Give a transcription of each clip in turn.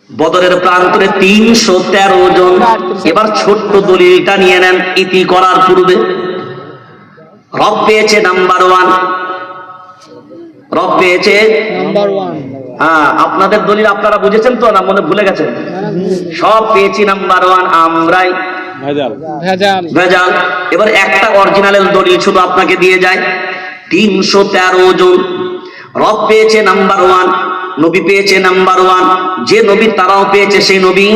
বদরের প্রান্তরে 313 জন। এবার ছোট্ট দলিলটা নিয়ে নেন। ইতি করার পূর্বে রব পেয়েছে নাম্বার 1, রব পেয়েছে নাম্বার 1। হ্যাঁ, আপনাদের দলিল আপনারা বুঝেছেন তো, না মনে ভুলে গেছেন? সব পেয়েছি নাম্বার 1, আমরাই ভেজাল। এবার একটা অরিজিনালের দলিল শুধু আপনাকে দিয়ে যায়। 313 জন, রব পেয়েছে নাম্বার 1, নবী পেয়েছে নাম্বার 1। যে নবী তারাও পেয়েছে সেই নবী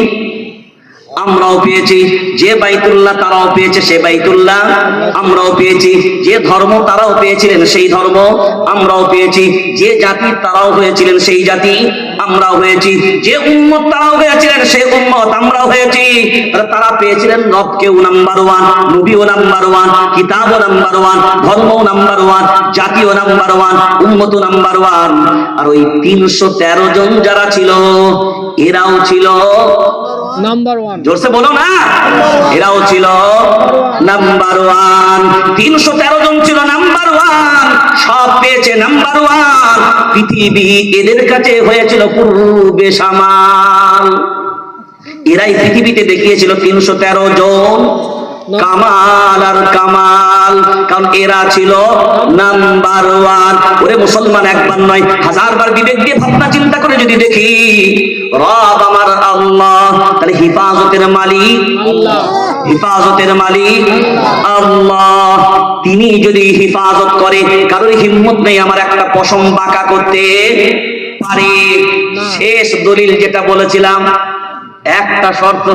আমরাও পেয়েছি, যে বাইতুল্লাহ তারাও পেয়েছে সেই বাইতুল্লাহ আমরাও পেয়েছি, যে ধর্ম তারাও পেয়েছিলেন সেই ধর্ম আমরাও পেয়েছি, যে জাতি তারাও হয়েছিলেন সেই জাতি আমরাও হয়েছি, যে উম্মত তারাও হয়েছিলেন সেই উম্মত আমরাও হয়েছি। তারা পেয়েছিলেন রবকেও নাম্বার 1, নবীও নাম্বার 1, কিতাবও নাম্বার 1, ধর্মও নাম্বার 1, জাতিও নাম্বার 1, উম্মতও নাম্বার 1। আর ওই 313 জন যারা ছিল এরাও ছিল নাম্বার 1। জোরসে বলো না, এরাও ছিল নাম্বার 1। 313 জন ছিল নাম্বার 1, সব পেয়েছে নাম্বার 1। পৃথিবী এদের কাছে হয়েছিল পূর্বে সামাল। এরাই পৃথিবীতে দেখিয়েছিল 313 জন কামাল আর কামাল, কারণ এরা ছিল নাম্বার 1। ওরে মুসলমান, একবার নয় 1000 বার বিবেক দিয়ে ভাবনা চিন্তা করে যদি দেখি, রব আমার আল্লাহ, তাহলে হিফাজতের মালিক আল্লাহ, হিফাজতের মালিক আল্লাহ। তিনি যদি হিফাজত করে, কারোর হিম্মত নেই আমার একটা পশম বাঁকা করতে পারে। শেষ দলিল যেটা বলেছিলাম, একটা শর্ত,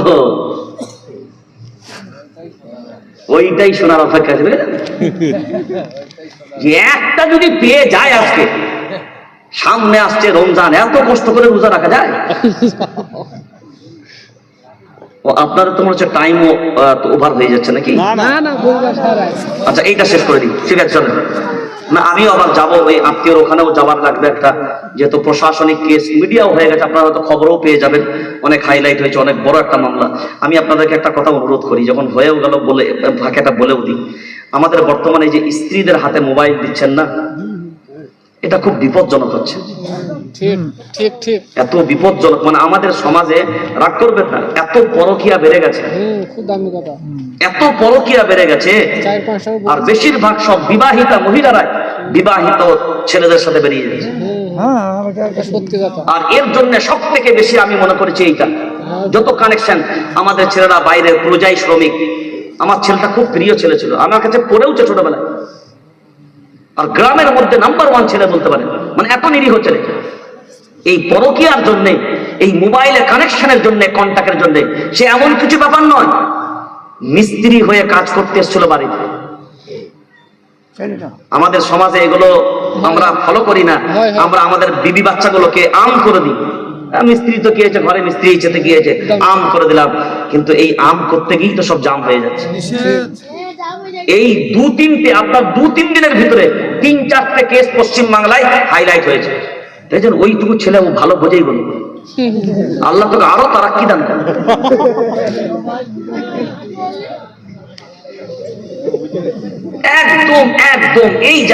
ওইটাই শোনার অপেক্ষা আছে, যে একটা যদি পেয়ে যায়, আজকে সামনে আসছে রমজান, এত কষ্ট করে রোজা রাখা যায়? ও আপনার তো মনে হচ্ছে টাইম ওভার হয়ে যাচ্ছে নাকি? আচ্ছা, এইটা শেষ করে দিই, ঠিক আছে চলেন। না, আমিও আবার যাবো, ওই আত্মীয়র ওখানেও যাবার লাগবে একটা, যেহেতু প্রশাসনিক কেস, মিডিয়াও হয়ে গেছে, আপনারা হয়তো খবরও পেয়ে যাবেন, অনেক হাইলাইট হয়েছে, অনেক বড় একটা মামলা। আমি আপনাদেরকে একটা কথা অনুরোধ করি, যখন হয়েও গেল বলে ভাকেটা বলেও দিই, আমাদের বর্তমানে যে স্ত্রীদের হাতে মোবাইল দিচ্ছেন না, এটা খুব বিপজ্জনক হচ্ছে। এত বিপজ্জনক, মানে আমাদের সমাজে, রাগ করবেন না, এত পরকীয়া বেড়ে গেছে, এত পরকীয়া বেড়ে গেছে। আর বেশিরভাগ সব বিবাহিতা মহিলারা বিবাহিত ছেলেদের সাথে বেরিয়ে যাচ্ছে। আর এর জন্য সব থেকে বেশি আমি মনে করেছি এইটা, যত কানেকশন, আমাদের ছেলেরা বাইরের পরিযায়ী শ্রমিক। আমার ছেলেটা খুব প্রিয় ছেলে ছিল, আমার কাছে পড়েওছে ছোটবেলায়, আর গ্রামের মধ্যে নাম্বার 1 ছেলে বলতে পারেন, মানে এত নিরীহ ছেলে। এই পরকীয়ার জন্য, এই মোবাইলের কানেকশনের জন্য, কন্টাক্টের জন্য, সে এমন কিছু ব্যাপার নয়, মিস্ত্রি হয়ে কাজ করতে এসেছিল বাড়িতে। আমাদের সমাজে এগুলো আমরা ফলো করি না, আমরা আমাদের বিবি বাচ্চাগুলোকে আম করে দিই। মিস্ত্রি তো গিয়েছে, ঘরে মিস্ত্রি যেতে গিয়েছে, আম করে দিলাম। কিন্তু এই আম করতে গিয়েই তো সব জাম হয়ে যাচ্ছে। এই 2-3টে, আপনার 2-3 দিনের ভিতরে 3-4টে কেস পশ্চিম বাংলায় হাইলাইট হয়েছে। দেখছেন, ওইটুকু ছেলে ও ভালো বোঝেই বলি, আল্লাহ তোকে আরো তারাক্কি দান করে। একদম একদম এই জায়গায়